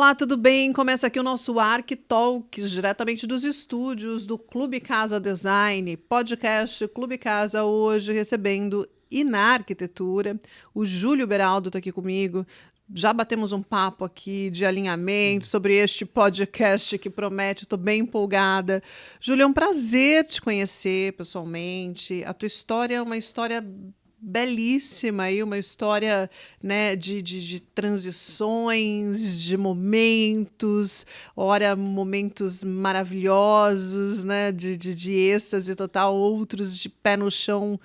Olá, tudo bem? Começa aqui o nosso ArcTalks, diretamente dos estúdios do Clube Casa Design, podcast Clube Casa, hoje recebendo Iná Arquitetura. O Júlio Beraldo está aqui comigo. Já batemos um papo aqui de alinhamento sobre este podcast que promete, estou bem empolgada. Júlio, é um prazer te conhecer pessoalmente. A tua história é uma história belíssima aí, uma história, né, de transições, de momentos, ora momentos maravilhosos, né, de êxtase total, outros de pé no chão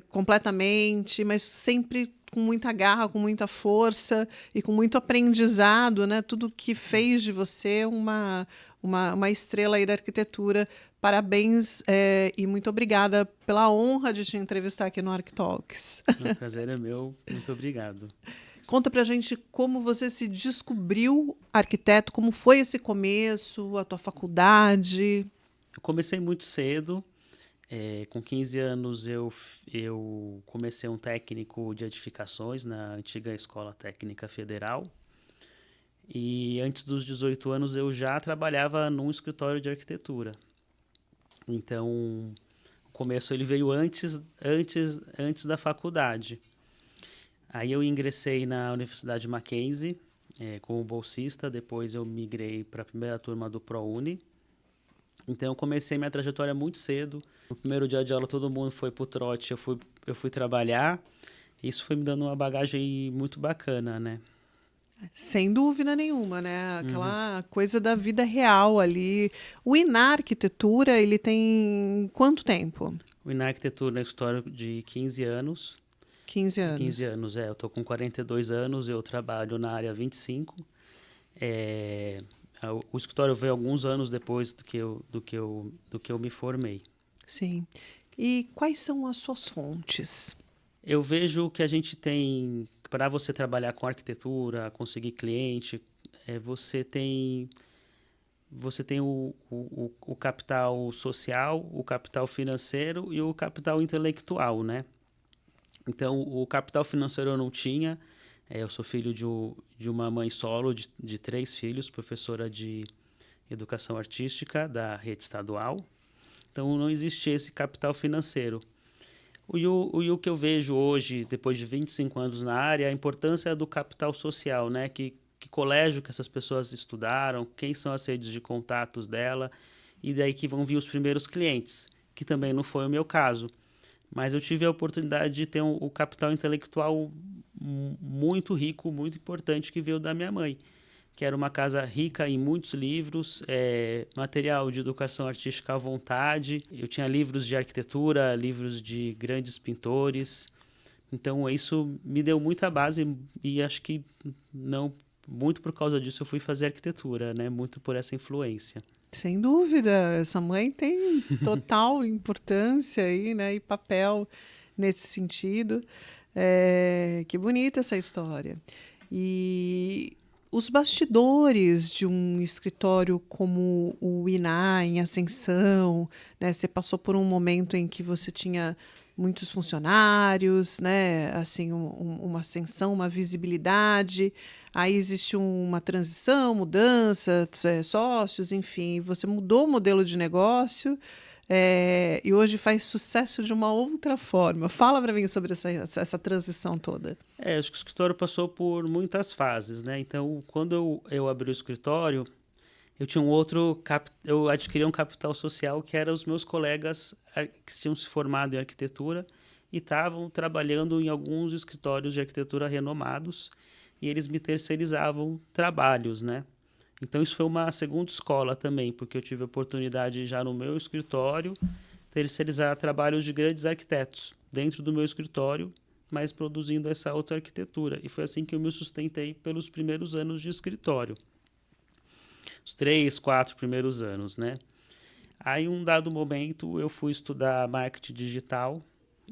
completamente, mas sempre com muita garra, com muita força e com muito aprendizado, né? Tudo que fez de você uma estrela aí da arquitetura. Parabéns e muito obrigada pela honra de te entrevistar aqui no ArcTalks. O prazer é meu, muito obrigado. Conta pra gente como você se descobriu arquiteto, como foi esse começo, a tua faculdade. Eu comecei muito cedo, com 15 anos eu comecei um técnico de edificações na antiga Escola Técnica Federal. E antes dos 18 anos eu já trabalhava num escritório de arquitetura. Então, o começo ele veio antes da faculdade. Aí eu ingressei na Universidade Mackenzie como bolsista, depois eu migrei para a primeira turma do ProUni. Então eu comecei minha trajetória muito cedo. No primeiro dia de aula todo mundo foi pro trote, eu fui trabalhar. Isso foi me dando uma bagagem muito bacana, né? Sem dúvida nenhuma, né? Aquela coisa da vida real ali. O Iná Arquitetura, ele tem quanto tempo? O Iná Arquitetura é história de 15 anos. 15 15 anos. anos, eu tô com 42 anos, eu trabalho na área 25. O escritório veio alguns anos depois do que eu me formei. Sim. E quais são as suas fontes? Eu vejo que a gente tem, para você trabalhar com arquitetura, conseguir cliente, você tem o capital social, o capital financeiro e o capital intelectual, né? Então, o capital financeiro eu não tinha. Eu sou filho de uma mãe solo, de 3 filhos, professora de educação artística da rede estadual. Então, não existia esse capital financeiro. E o que eu vejo hoje, depois de 25 anos na área, é a importância do capital social, né? Que colégio que essas pessoas estudaram, quem são as redes de contatos dela, e daí que vão vir os primeiros clientes, que também não foi o meu caso. Mas eu tive a oportunidade de ter o capital intelectual muito rico, muito importante, que veio da minha mãe, que era uma casa rica em muitos livros, material de educação artística à vontade. Eu tinha livros de arquitetura, livros de grandes pintores. Então, isso me deu muita base e acho que não muito por causa disso eu fui fazer arquitetura, né? Muito por essa influência. Sem dúvida, essa mãe tem total importância aí, né, e papel nesse sentido. Que bonita essa história. E os bastidores de um escritório como o Iná, em ascensão, né? Você passou por um momento em que você tinha muitos funcionários, né? Assim, uma ascensão, uma visibilidade. Aí existe uma transição, mudança, sócios, enfim. Você mudou o modelo de negócio e hoje faz sucesso de uma outra forma. Fala para mim sobre essa transição toda. Acho que o escritório passou por muitas fases, né? Então, quando eu abri o escritório, eu tinha eu adquiri um capital social que eram os meus colegas que tinham se formado em arquitetura e estavam trabalhando em alguns escritórios de arquitetura renomados e eles me terceirizavam trabalhos, né? Então isso foi uma segunda escola também, porque eu tive a oportunidade já no meu escritório terceirizar trabalhos de grandes arquitetos dentro do meu escritório, mas produzindo essa outra arquitetura. E foi assim que eu me sustentei pelos primeiros anos de escritório. Os 3, 4 primeiros anos, né? Aí, um dado momento, eu fui estudar marketing digital.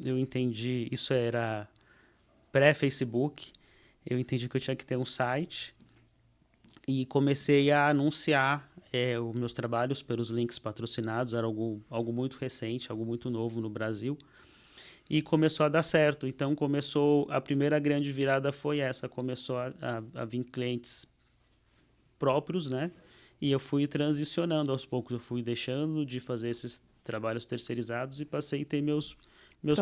Eu entendi, isso era pré-Facebook. Eu entendi que eu tinha que ter um site e comecei a anunciar os meus trabalhos pelos links patrocinados. Era algo muito recente, algo muito novo no Brasil. E começou a dar certo. Então, a primeira grande virada foi essa. Começou a vir clientes próprios, né? E eu fui transicionando aos poucos, eu fui deixando de fazer esses trabalhos terceirizados e passei a ter meus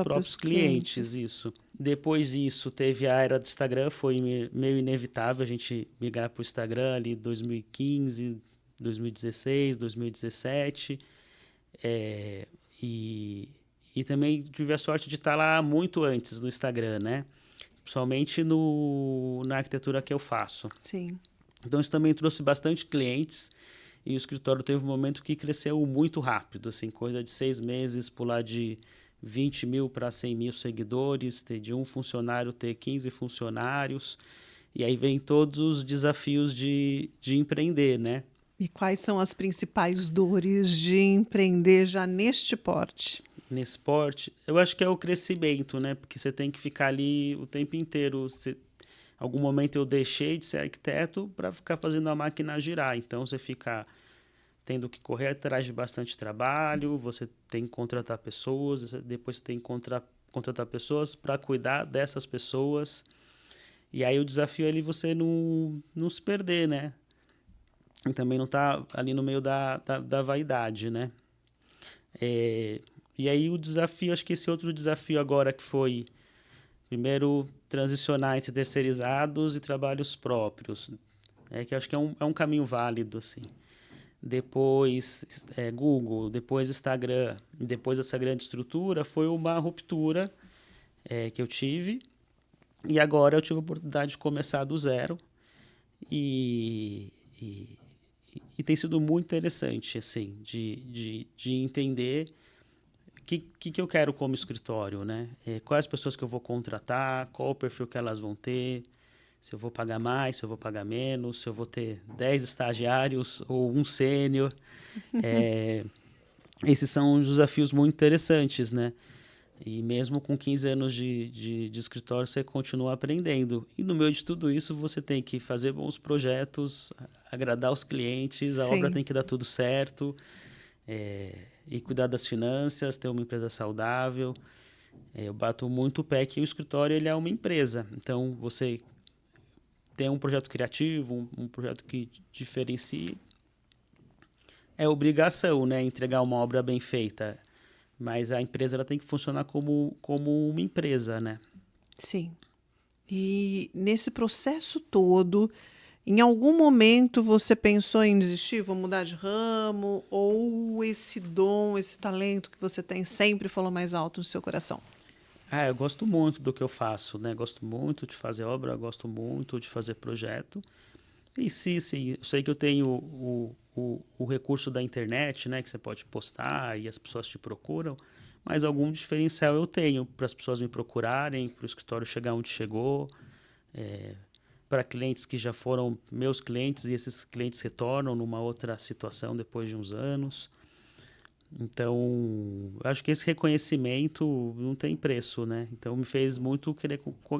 próprios clientes, isso. Depois disso, teve a era do Instagram, foi meio inevitável a gente migrar para o Instagram ali em 2015, 2016, 2017. E também tive a sorte de estar lá muito antes no Instagram, né? Principalmente na arquitetura que eu faço. Sim. Então, isso também trouxe bastante clientes e o escritório teve um momento que cresceu muito rápido, assim, coisa de 6 meses, pular de 20 mil para 100 mil seguidores, ter de um funcionário ter 15 funcionários, e aí vem todos os desafios de empreender, né? E quais são as principais dores de empreender já neste porte? Nesse porte, eu acho que é o crescimento, né? Porque você tem que ficar ali o tempo inteiro. Algum momento eu deixei de ser arquiteto para ficar fazendo a máquina girar. Então, você fica tendo que correr atrás de bastante trabalho, você tem que contratar pessoas, depois você tem que contratar pessoas para cuidar dessas pessoas. E aí o desafio é ali você não se perder, né? E também não estar ali no meio da vaidade, né? E aí o desafio, acho que esse outro desafio agora que foi, primeiro, transicionar entre terceirizados e trabalhos próprios, que acho que é um caminho válido, assim. Depois Google, depois Instagram, e depois essa grande estrutura, foi uma ruptura que eu tive, e agora eu tive a oportunidade de começar do zero, e tem sido muito interessante, assim, de entender o que eu quero como escritório, né? Quais pessoas que eu vou contratar, qual o perfil que elas vão ter, se eu vou pagar mais, se eu vou pagar menos, se eu vou ter 10 estagiários ou um sênior. Esses são desafios muito interessantes, né? E mesmo com 15 anos de escritório, você continua aprendendo. E no meio de tudo isso, você tem que fazer bons projetos, agradar os clientes, a obra tem que dar tudo certo, e cuidar das finanças, ter uma empresa saudável. Eu bato muito o pé que o escritório ele é uma empresa. Então, você tem um projeto criativo, um projeto que diferencie, é obrigação, né? Entregar uma obra bem feita. Mas a empresa ela tem que funcionar como uma empresa, né? Sim. E nesse processo todo, em algum momento você pensou em desistir, vou mudar de ramo? Ou esse dom, esse talento que você tem sempre falou mais alto no seu coração? Eu gosto muito do que eu faço, né? Gosto muito de fazer obra, gosto muito de fazer projeto. E sim, eu sei que eu tenho o recurso da internet, né? Que você pode postar e as pessoas te procuram, mas algum diferencial eu tenho para as pessoas me procurarem, para o escritório chegar onde chegou, para clientes que já foram meus clientes e esses clientes retornam numa outra situação depois de uns anos. Então, acho que esse reconhecimento não tem preço, né? Então, me fez muito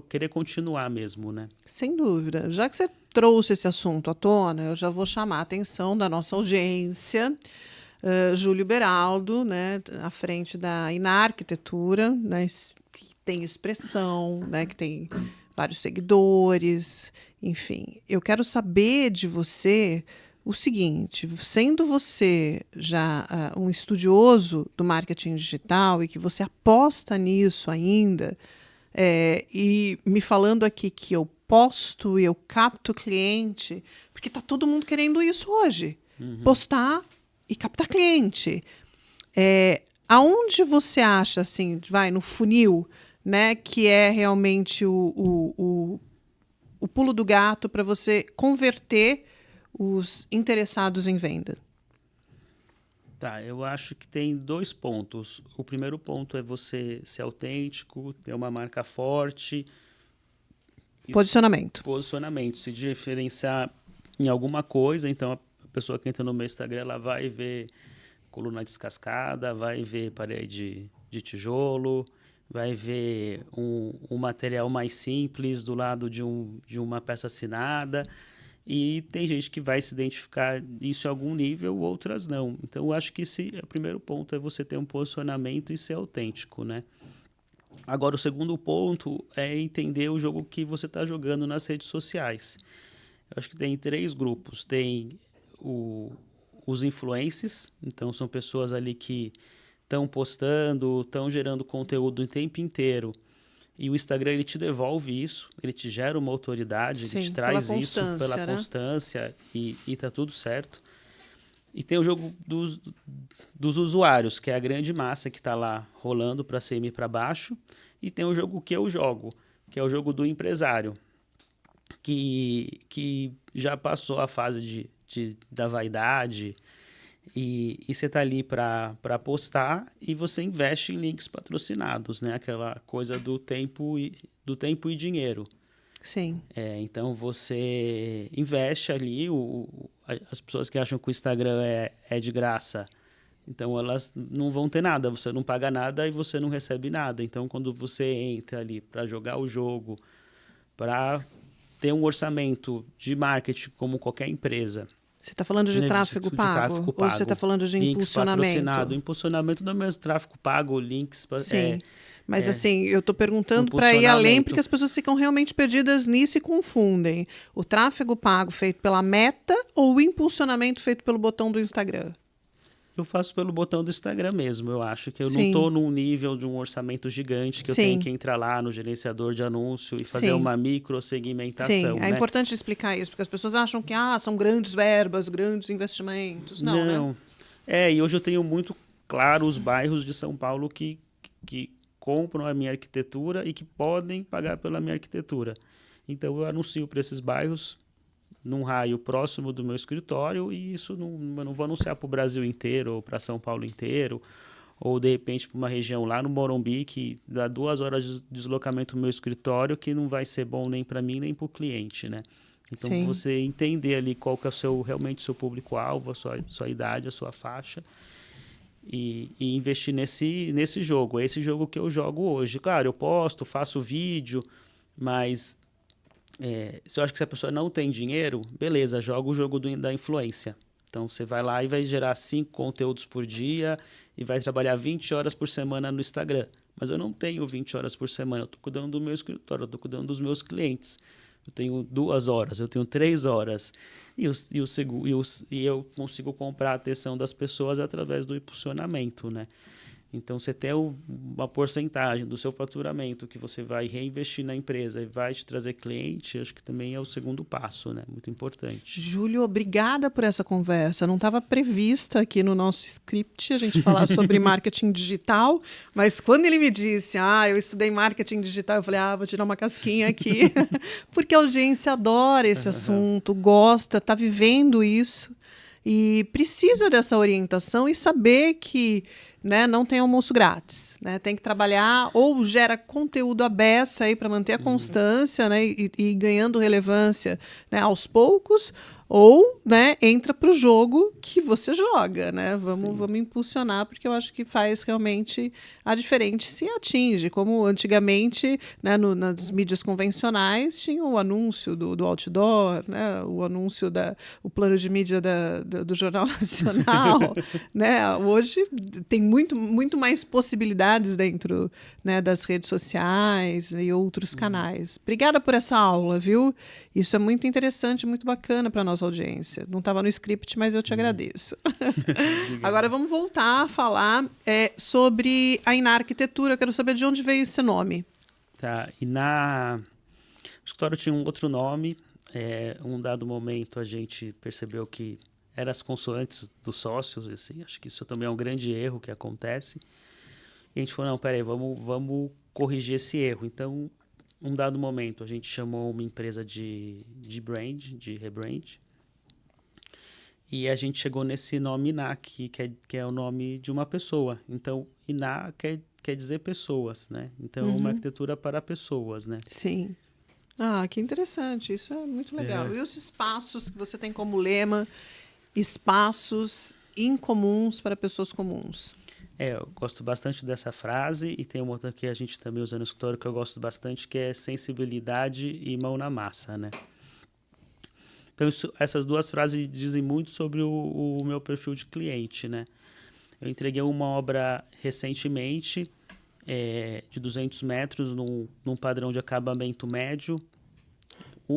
querer continuar mesmo, né? Sem dúvida. Já que você trouxe esse assunto à tona, eu já vou chamar a atenção da nossa audiência. Júlio Beraldo, né, à frente da Inar Arquitetura, né, que tem expressão, né, que tem vários seguidores, enfim. Eu quero saber de você o seguinte, sendo você já um estudioso do marketing digital e que você aposta nisso ainda, e me falando aqui que eu posto e eu capto cliente, porque está todo mundo querendo isso hoje, postar e captar cliente. Aonde você acha, assim, vai no funil, né, que é realmente o pulo do gato para você converter os interessados em venda? Tá, eu acho que tem 2 pontos. O primeiro ponto é você ser autêntico, ter uma marca forte. Posicionamento. Se diferenciar em alguma coisa. Então, a pessoa que entra no meu Instagram, ela vai ver coluna descascada, vai ver parede de tijolo, vai ver um material mais simples do lado de uma peça assinada. E tem gente que vai se identificar isso em algum nível, outras não. Então, eu acho que o primeiro ponto é você ter um posicionamento e ser autêntico, né? Agora, o segundo ponto é entender o jogo que você está jogando nas redes sociais. Eu acho que tem 3 grupos. Tem os influencers, então são pessoas ali que estão postando, estão gerando conteúdo o tempo inteiro. E o Instagram, ele te devolve isso, ele te gera uma autoridade, Sim, ele te pela traz isso constância, pela né? constância e tá tudo certo. E tem o jogo dos usuários, que é a grande massa que está lá rolando para cima e para baixo. E tem o jogo que eu jogo, que é o jogo do empresário, que já passou a fase da vaidade. E você está ali para postar e você investe em links patrocinados, né? Aquela coisa do tempo e dinheiro. Sim. Então você investe ali, as pessoas que acham que o Instagram é de graça, então elas não vão ter nada, você não paga nada e você não recebe nada. Então quando você entra ali para jogar o jogo, para ter um orçamento de marketing como qualquer empresa, Você está falando de né, tráfego de pago? tráfego Ou você está pago, falando de links patrocinado, impulsionamento? impulsionamento do mesmo tráfego pago, links, Sim. Mas é, assim, eu estou o perguntando para ir além, porque impulsionamento. as pessoas ficam realmente perdidas nisso e confundem. O tráfego pago feito pela Meta ou o impulsionamento feito pelo botão do Instagram? Eu faço pelo botão do Instagram mesmo. Eu acho que eu não Sim, estou num nível de um orçamento gigante que eu tenho sim, que entrar lá no gerenciador de anúncio e fazer sim. uma Sim, microsegmentação, é né? importante explicar isso, porque as pessoas acham que são grandes verbas, grandes investimentos. Não, né? Não. E hoje eu tenho muito claro os bairros de São Paulo que compram a minha arquitetura e que podem pagar pela minha arquitetura. Então eu anuncio para esses bairros num raio próximo do meu escritório e isso eu não vou anunciar para o Brasil inteiro ou para São Paulo inteiro ou de repente para uma região lá no Morumbi que dá 2 horas de deslocamento do meu escritório que não vai ser bom nem para mim nem para o cliente, né? Então Sim. você entender ali qual que é realmente o seu público-alvo, a sua idade, a sua faixa e investir nesse jogo. É esse jogo que eu jogo hoje. Claro, eu posto, faço vídeo, mas se eu acho que se a pessoa não tem dinheiro, beleza, joga o jogo da influência. Então você vai lá e vai gerar 5 conteúdos por dia e vai trabalhar 20 horas por semana no Instagram. Mas eu não tenho 20 horas por semana, eu estou cuidando do meu escritório, eu estou cuidando dos meus clientes. Eu tenho 2 horas, eu tenho 3 horas. E eu consigo comprar a atenção das pessoas através do impulsionamento, né? Então, você ter uma porcentagem do seu faturamento que você vai reinvestir na empresa e vai te trazer cliente, acho que também é o segundo passo, né? Muito importante. Júlio, obrigada por essa conversa. Não estava prevista aqui no nosso script a gente falar sobre marketing digital, mas quando ele me disse, eu estudei marketing digital, eu falei, vou tirar uma casquinha aqui, porque a audiência adora esse assunto, gosta, está vivendo isso e precisa dessa orientação e saber que, né, não tem almoço grátis, né? Tem que trabalhar ou gera conteúdo à beça aí para manter a constância, né, e ir ganhando relevância, né, aos poucos, ou, né, entra para o jogo que você joga, né? Vamos impulsionar, porque eu acho que faz realmente a diferença, se atinge, como antigamente, né, nas mídias convencionais tinha o anúncio do outdoor, né, o anúncio o plano de mídia do Jornal Nacional, né? Hoje tem muito mais possibilidades dentro, né, das redes sociais e outros canais. Obrigada por essa aula, viu? Isso é muito interessante, muito bacana para a nossa audiência. Não estava no script, mas eu te agradeço. Agora vamos voltar a falar sobre a Iná Arquitetura. Eu quero saber de onde veio esse nome. Tá, o escritório tinha um outro nome. Um dado momento a gente percebeu que eram as consoantes dos sócios, assim, acho que isso também é um grande erro que acontece. E a gente falou, não, peraí, vamos corrigir esse erro. Então, um dado momento, a gente chamou uma empresa de rebrand, e a gente chegou nesse nome Iná, que é o nome de uma pessoa. Então, Iná quer dizer pessoas, né? Então, uma arquitetura para pessoas, né? Sim. Que interessante. Isso é muito legal. E os espaços que você tem como lema, espaços incomuns para pessoas comuns? Eu gosto bastante dessa frase e tem uma outra que a gente também usa no escritório que eu gosto bastante, que é sensibilidade e mão na massa, né? Então, essas 2 frases dizem muito sobre o meu perfil de cliente, né? Eu entreguei uma obra recentemente de 200 metros num padrão de acabamento médio,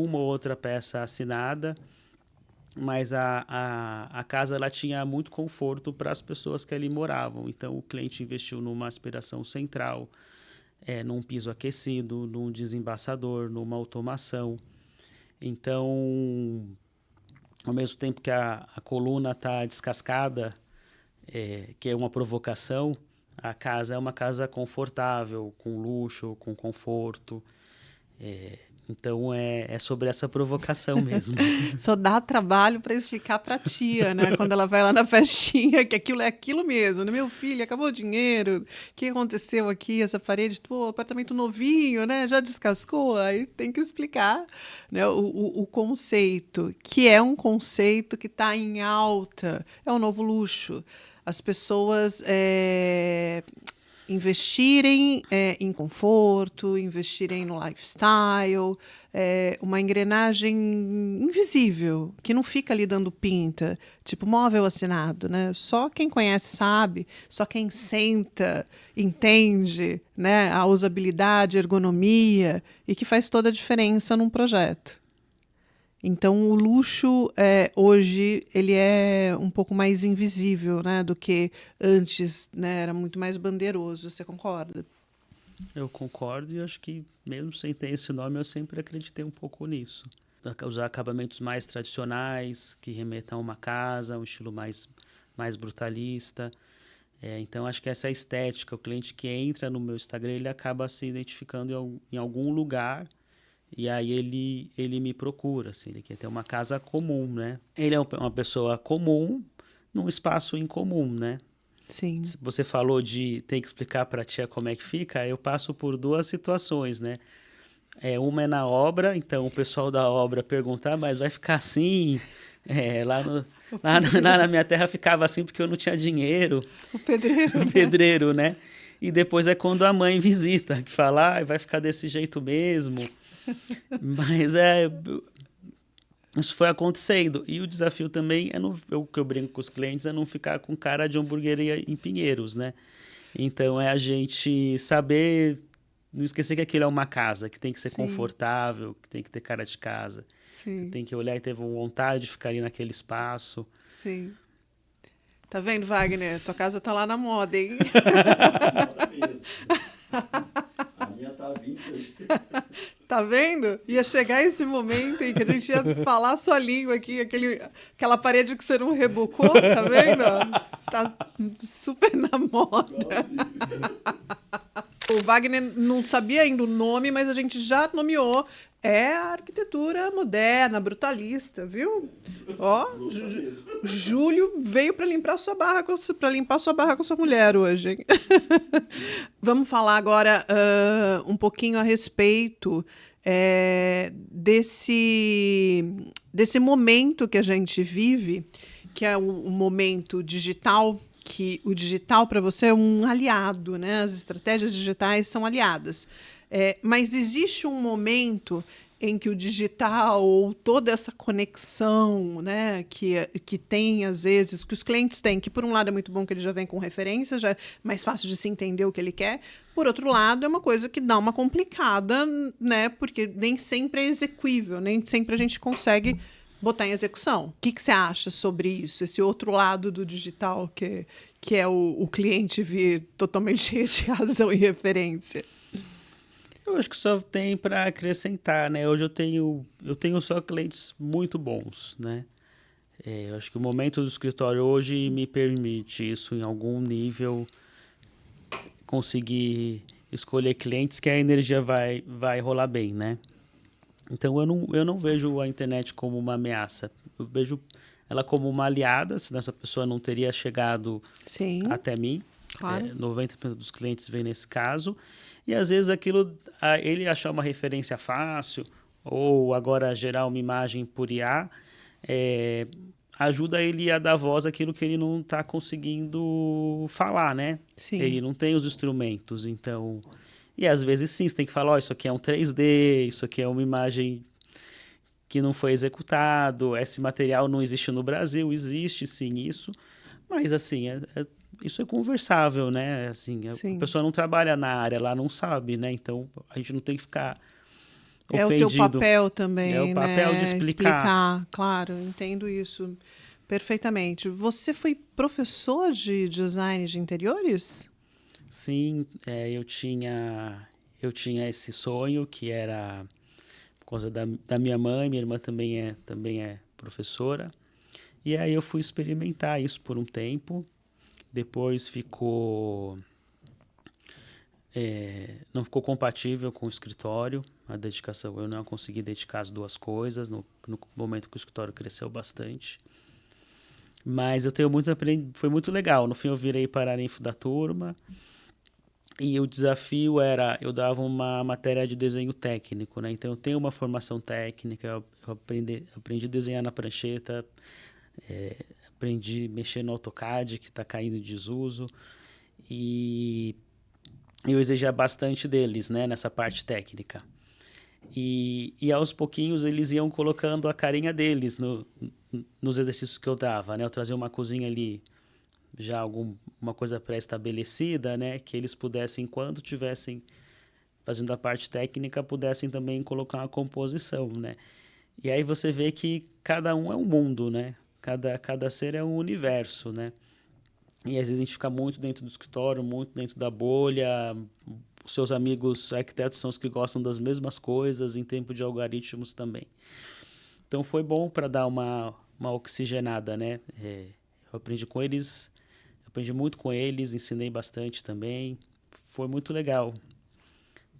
uma ou outra peça assinada, mas a casa ela tinha muito conforto para as pessoas que ali moravam. Então, o cliente investiu numa aspiração central, num piso aquecido, num desembaçador, numa automação. Então, ao mesmo tempo que a coluna está descascada, que é uma provocação, a casa é uma casa confortável, com luxo, com conforto. Então, é sobre essa provocação mesmo. Só dá trabalho para explicar para a tia, né? Quando ela vai lá na festinha, que aquilo é aquilo mesmo, né? Meu filho, acabou o dinheiro, o que aconteceu aqui? Essa parede, pô, apartamento novinho, né? Já descascou? Aí tem que explicar, né? O conceito, que é um conceito que está em alta, é o novo luxo. As pessoas investirem em conforto, investirem no lifestyle, uma engrenagem invisível, que não fica ali dando pinta, tipo móvel assinado, né? Só quem conhece sabe, só quem senta entende, né, a usabilidade, a ergonomia, e que faz toda a diferença num projeto. Então, o luxo, hoje, ele é um pouco mais invisível, né, do que antes, né, era muito mais bandeiroso. Você concorda? Eu concordo e acho que, mesmo sem ter esse nome, eu sempre acreditei um pouco nisso. Usar acabamentos mais tradicionais, que remetam a uma casa, um estilo mais brutalista. Então, acho que essa estética, o cliente que entra no meu Instagram, ele acaba se identificando em algum lugar. E aí ele me procura, assim, ele quer ter uma casa comum, né? Ele é uma pessoa comum num espaço incomum, né? Sim. Você falou de ter que explicar para a tia como é que fica, eu passo por duas situações, né? Uma é na obra, então o pessoal da obra pergunta, mas vai ficar assim? Lá na minha terra ficava assim porque eu não tinha dinheiro. O pedreiro. O pedreiro, né? E depois é quando a mãe visita, que fala, vai ficar desse jeito mesmo. Mas isso foi acontecendo. E o desafio também o que eu brinco com os clientes é não ficar com cara de hamburgueria em Pinheiros, né? Então a gente saber, não esquecer que aquilo é uma casa, que tem que ser Sim. confortável, que tem que ter cara de casa. Sim. Tem que olhar e ter vontade de ficar ali naquele espaço. Sim. Tá vendo, Wagner? Tua casa tá lá na moda, hein? A minha tá vintage. Tá vendo? Ia chegar esse momento em que a gente ia falar a sua língua aqui, aquela parede que você não rebocou, tá vendo? Tá super na moda. O Wagner não sabia ainda o nome, mas a gente já nomeou. É a arquitetura moderna, brutalista, viu? Ó, Júlio veio para limpar sua barra com sua mulher hoje, hein? Vamos falar agora um pouquinho a respeito desse momento que a gente vive, que é um momento digital, que o digital para você é um aliado, né? As estratégias digitais são aliadas. Mas existe um momento em que o digital ou toda essa conexão, né, que tem, às vezes, que os clientes têm, que por um lado é muito bom que ele já vem com referência, já é mais fácil de se entender o que ele quer, por outro lado é uma coisa que dá uma complicada, né, porque nem sempre é execuível, nem sempre a gente consegue botar em execução. O que você acha sobre isso, esse outro lado do digital, que é o cliente vir totalmente cheio de razão e referência? Eu acho que só tem para acrescentar, né? Hoje eu tenho só clientes muito bons, né? Eu acho que o momento do escritório hoje me permite isso em algum nível, conseguir escolher clientes que a energia vai rolar bem, né? Então eu não vejo a internet como uma ameaça. Eu vejo ela como uma aliada, senão essa pessoa não teria chegado até mim. Claro. 90% dos clientes vêm nesse caso. E às vezes ele achar uma referência fácil, ou agora gerar uma imagem por IA, ajuda ele a dar voz àquilo que ele não está conseguindo falar, né? Sim. Ele não tem os instrumentos, então... E às vezes sim, você tem que falar, isso aqui é um 3D, isso aqui é uma imagem que não foi executado, esse material não existe no Brasil, existe sim isso, mas assim, isso é conversável, né? Assim, a pessoa não trabalha na área, ela não sabe, né? Então a gente não tem que ficar É o teu papel também, é o papel né? de explicar. Claro, entendo isso perfeitamente. Você foi professor de design de interiores? Sim, eu tinha esse sonho que era por causa da minha mãe, minha irmã também é professora. E aí eu fui experimentar isso por um tempo. Depois não ficou compatível com o escritório, a dedicação. Eu não consegui dedicar as duas coisas no momento que o escritório cresceu bastante. Mas foi muito legal. No fim eu virei paraninfo da turma. E o desafio era, eu dava uma matéria de desenho técnico, né? Então eu tenho uma formação técnica, eu aprendi a desenhar na prancheta, aprendi a mexer no AutoCAD, que está caindo em desuso, e eu exigia bastante deles, né, nessa parte técnica. E aos pouquinhos eles iam colocando a carinha deles nos exercícios que eu dava, né? Eu trazia uma cozinha ali, já uma coisa pré-estabelecida, né, que eles pudessem, quando tivessem fazendo a parte técnica, pudessem também colocar uma composição, né? E aí você vê que cada um é um mundo, né? Cada ser é um universo, né? E às vezes a gente fica muito dentro do escritório, muito dentro da bolha. Os seus amigos arquitetos são os que gostam das mesmas coisas, em tempo de algoritmos também. Então foi bom para dar uma oxigenada, né? Eu aprendi com eles, aprendi muito com eles, ensinei bastante também. Foi muito legal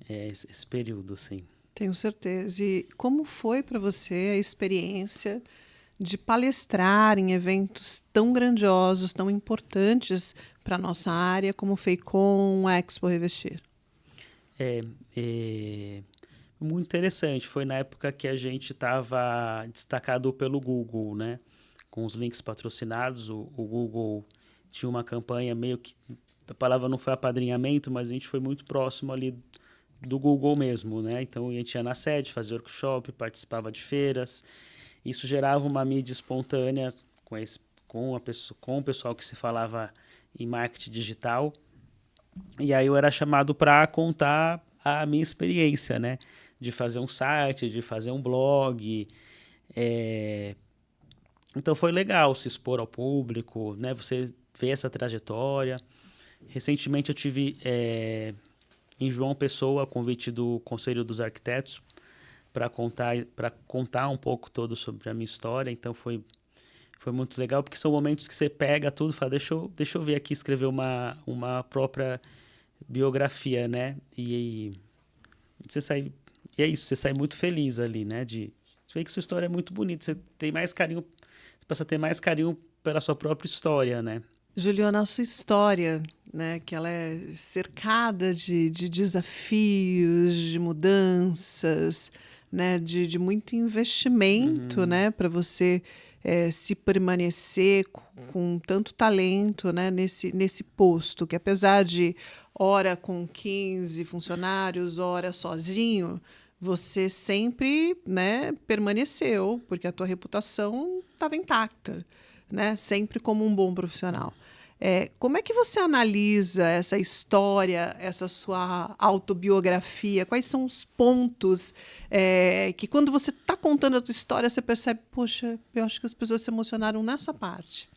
esse período, sim. Tenho certeza. E como foi para você a experiência de palestrar em eventos tão grandiosos, tão importantes para a nossa área, como o FEICOM, a Expo Revestir? Muito interessante. Foi na época que a gente estava destacado pelo Google, né? Com os links patrocinados. O Google tinha uma campanha meio que... A palavra não foi apadrinhamento, mas a gente foi muito próximo ali do Google mesmo, né? Então a gente ia na sede, fazia workshop, participava de feiras. Isso gerava uma mídia espontânea com o pessoal que se falava em marketing digital. E aí eu era chamado para contar a minha experiência, né? De fazer um site, de fazer um blog. Então foi legal se expor ao público, né? Você vê essa trajetória. Recentemente eu tive em João Pessoa, a convite do Conselho dos Arquitetos, para contar um pouco todo sobre a minha história. Então foi muito legal, porque são momentos que você pega tudo e fala, deixa eu ver aqui, escrever uma própria biografia, né? E você sai... E é isso, você sai muito feliz ali, né? Você vê que sua história é muito bonita, você passa a ter mais carinho pela sua própria história, né? Juliana, a sua história, né, que ela é cercada de desafios, de mudanças, né, de muito investimento, né, para você se permanecer com tanto talento, né, nesse posto, que apesar de ora com 15 funcionários, ora sozinho, você sempre, né, permaneceu, porque a tua reputação estava intacta, né, sempre como um bom profissional. Como é que você analisa essa história, essa sua autobiografia? Quais são os pontos que, quando você está contando a tua história, você percebe, poxa, eu acho que as pessoas se emocionaram nessa parte?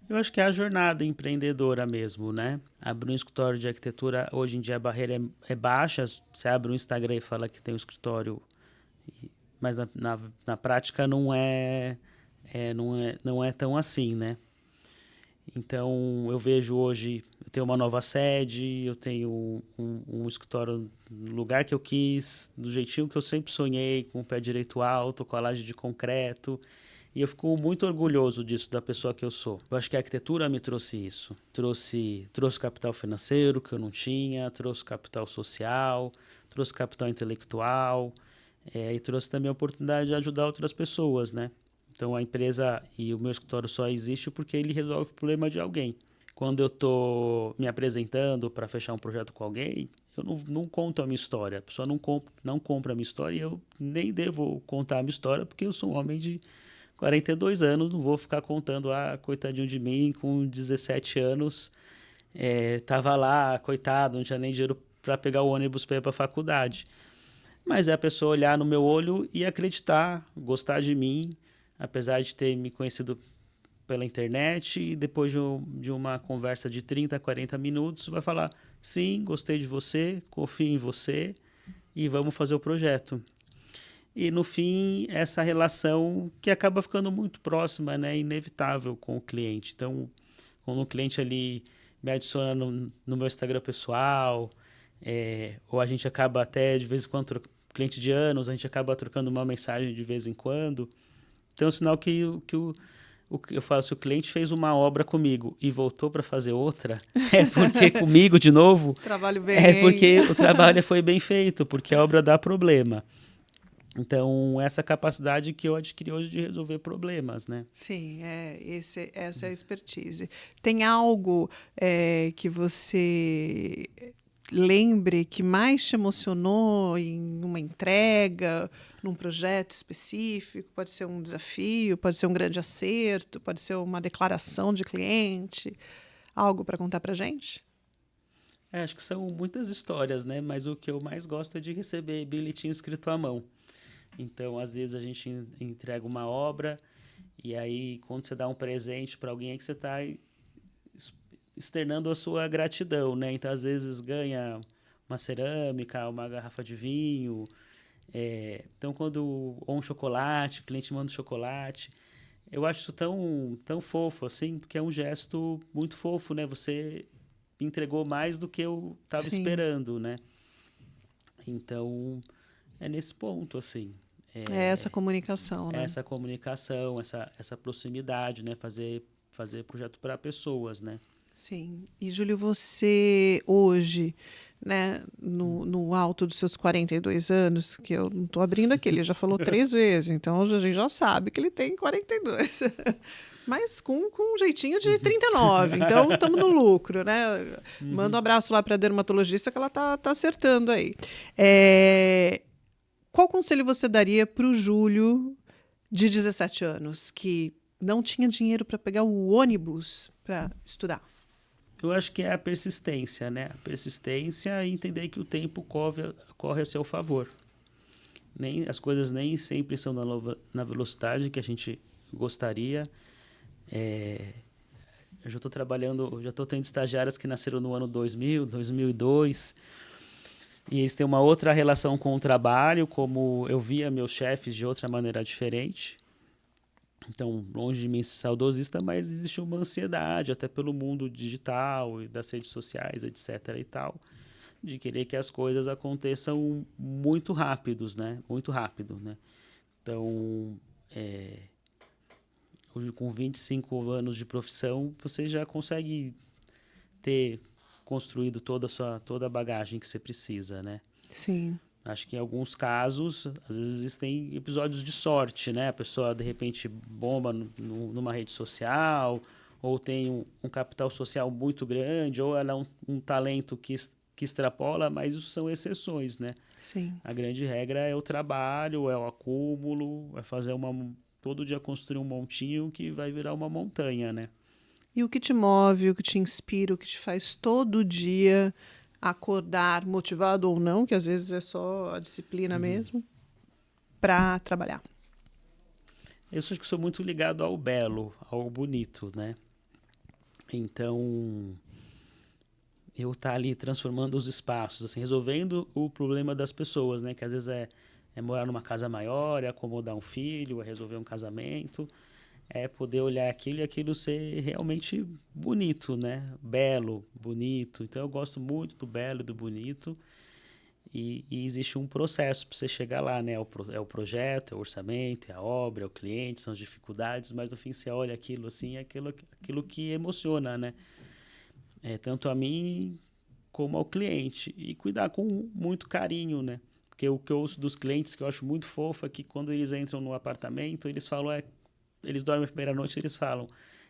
Eu acho que é a jornada empreendedora mesmo, né? Abrir um escritório de arquitetura, hoje em dia a barreira é baixa. Você abre um Instagram e fala que tem um escritório, mas na prática não é tão assim, né? Então, eu vejo hoje, eu tenho uma nova sede, eu tenho um escritório no lugar que eu quis, do jeitinho que eu sempre sonhei, com o pé direito alto, com a laje de concreto. E eu fico muito orgulhoso disso, da pessoa que eu sou. Eu acho que a arquitetura me trouxe isso. Trouxe capital financeiro, que eu não tinha, trouxe capital social, trouxe capital intelectual, e trouxe também a oportunidade de ajudar outras pessoas, né? Então, a empresa e o meu escritório só existe porque ele resolve o problema de alguém. Quando eu estou me apresentando para fechar um projeto com alguém, eu não conto a minha história. A pessoa não compra a minha história e eu nem devo contar a minha história porque eu sou um homem de 42 anos, não vou ficar contando, coitadinho de mim, com 17 anos, tava lá, coitado, não tinha nem dinheiro para pegar o ônibus para ir para a faculdade. Mas é a pessoa olhar no meu olho e acreditar, gostar de mim, apesar de ter me conhecido pela internet, e depois de uma conversa de 30, 40 minutos, vai falar, sim, gostei de você, confio em você e vamos fazer o projeto. E no fim, essa relação que acaba ficando muito próxima, né, inevitável com o cliente. Então, quando o cliente ali me adiciona no meu Instagram pessoal, ou a gente acaba até, de vez em quando, cliente de anos, a gente acaba trocando uma mensagem de vez em quando. Então, é um sinal que eu falo, se o cliente fez uma obra comigo e voltou para fazer outra, é porque comigo, de novo, Trabalho bem. é porque o trabalho foi bem feito, porque a obra dá problema. Então, essa capacidade que eu adquiri hoje de resolver problemas, né? Sim, essa é a expertise. Tem algo que você lembre que mais te emocionou em uma entrega, num projeto específico? Pode ser um desafio, pode ser um grande acerto, pode ser uma declaração de cliente. Algo para contar para gente? Acho que são muitas histórias, né? Mas o que eu mais gosto é de receber bilhetinho escrito à mão. Então, às vezes, a gente entrega uma obra e aí, quando você dá um presente para alguém, é que você está externando a sua gratidão, né? Então, às vezes, ganha uma cerâmica, uma garrafa de vinho. Então, ou um chocolate, o cliente manda um chocolate. Eu acho isso tão fofo, assim, porque é um gesto muito fofo, né? Você entregou mais do que eu estava esperando, né? Então, é nesse ponto, assim. É essa comunicação, né? Essa comunicação, essa proximidade, né? Fazer projeto para pessoas, né? Sim. E, Júlio, você hoje, né, no alto dos seus 42 anos, que eu não estou abrindo aqui, ele já falou 3 vezes, então a gente já sabe que ele tem 42. Mas com um jeitinho de 39, então estamos no lucro, né? Manda um abraço lá para a dermatologista que ela tá acertando aí. Qual conselho você daria para o Júlio, de 17 anos, que não tinha dinheiro para pegar o ônibus para estudar? Eu acho que é a persistência, né? A persistência e entender que o tempo corre a seu favor. As coisas nem sempre são na velocidade que a gente gostaria. Eu já estou trabalhando, já estou tendo estagiários que nasceram no ano 2000, 2002, e eles têm uma outra relação com o trabalho, como eu via meus chefes de outra maneira diferente. Então, longe de mim ser saudosista, mas existe uma ansiedade, até pelo mundo digital e das redes sociais, etc. e tal, de querer que as coisas aconteçam muito rápidos, né? Muito rápido, né? Então, hoje com 25 anos de profissão, você já consegue ter construído toda a bagagem que você precisa, né? Sim. Acho que em alguns casos, às vezes existem episódios de sorte, né? A pessoa, de repente, bomba numa rede social, ou tem um capital social muito grande, ou ela é um talento que extrapola, mas isso são exceções, né? Sim. A grande regra é o trabalho, é o acúmulo, é fazer todo dia construir um montinho que vai virar uma montanha, né? E o que te move, o que te inspira, o que te faz todo dia acordar, motivado ou não, que às vezes é só a disciplina mesmo, para trabalhar? Eu acho que sou muito ligado ao belo, ao bonito, né? Então, eu estar ali transformando os espaços, assim, resolvendo o problema das pessoas, né? Que às vezes é morar numa casa maior, é acomodar um filho, é resolver um casamento, é poder olhar aquilo e aquilo ser realmente bonito, né? Belo, bonito. Então eu gosto muito do belo e do bonito. E existe um processo para você chegar lá, né? É o projeto, é o orçamento, é a obra, é o cliente, são as dificuldades, mas no fim você olha aquilo assim, é aquilo que emociona, né? Tanto a mim como ao cliente. E cuidar com muito carinho, né? Porque o que eu ouço dos clientes, que eu acho muito fofo, é que quando eles entram no apartamento, eles falam, eles dormem a primeira noite, eles falam,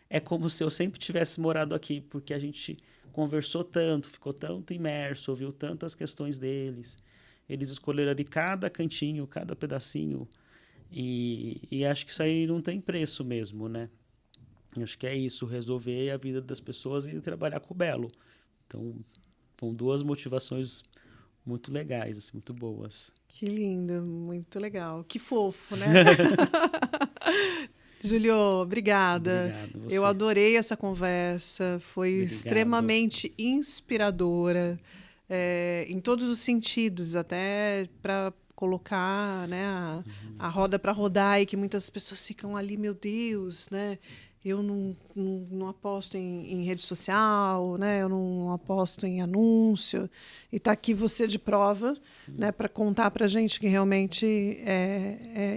é como se eu sempre tivesse morado aqui, porque a gente conversou tanto, ficou tanto imerso, ouviu tantas questões deles. Eles escolheram ali cada cantinho, cada pedacinho, e acho que isso aí não tem preço mesmo, né? Acho que é isso, resolver a vida das pessoas e trabalhar com o belo. Então, com 2 motivações muito legais, assim, muito boas. Que lindo, muito legal. Que fofo, né? Júlio, obrigada. Obrigado, você. Eu adorei essa conversa, foi Obrigado. extremamente inspiradora, em todos os sentidos, até para colocar, né, a roda para rodar e que muitas pessoas ficam ali, meu Deus, né? Eu não aposto em rede social, né? Eu não aposto em anúncio. E está aqui você de prova, né? Para contar para a gente que realmente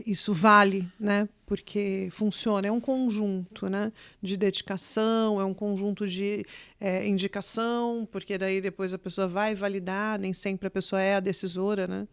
isso vale, né? Porque funciona. É um conjunto, né? De dedicação, é um conjunto de indicação, porque daí depois a pessoa vai validar, nem sempre a pessoa é a decisora, né?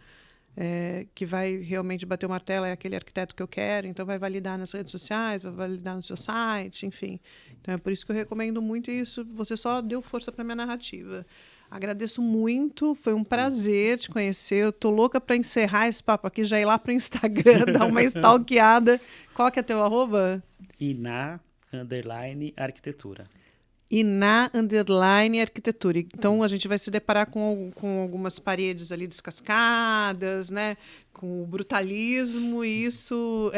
Que vai realmente bater o martelo, é aquele arquiteto que eu quero, então vai validar nas redes sociais, vai validar no seu site, enfim. Então é por isso que eu recomendo muito isso. Você só deu força para minha narrativa. Agradeço muito, foi um prazer te conhecer. Eu tô louca para encerrar esse papo aqui, já ir lá para o Instagram, dar uma stalkeada. Qual que é teu @? Iná_arquitetura. Iná_arquitetura. Então, a gente vai se deparar com algumas paredes ali descascadas, né? Com o brutalismo, e isso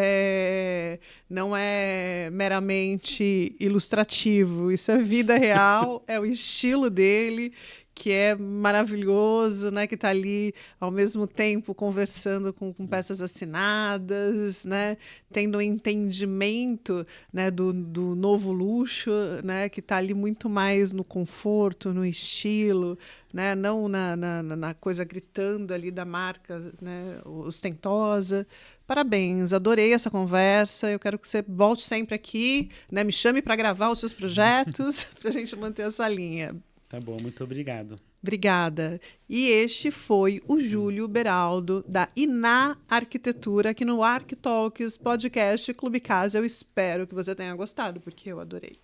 não é meramente ilustrativo. Isso é vida real, é o estilo dele, que é maravilhoso, né? Que está ali, ao mesmo tempo, conversando com peças assinadas, né? Tendo um entendimento, né, do novo luxo, né? Que está ali muito mais no conforto, no estilo, né? Não na coisa gritando ali da marca, né, ostentosa. Parabéns, adorei essa conversa. Eu quero que você volte sempre aqui, né? Me chame para gravar os seus projetos, para a gente manter essa linha. Tá bom, muito obrigado. Obrigada. E este foi o Júlio Beraldo, da Iná Arquitetura, aqui no ArcTalks Podcast Clube Casa. Eu espero que você tenha gostado, porque eu adorei.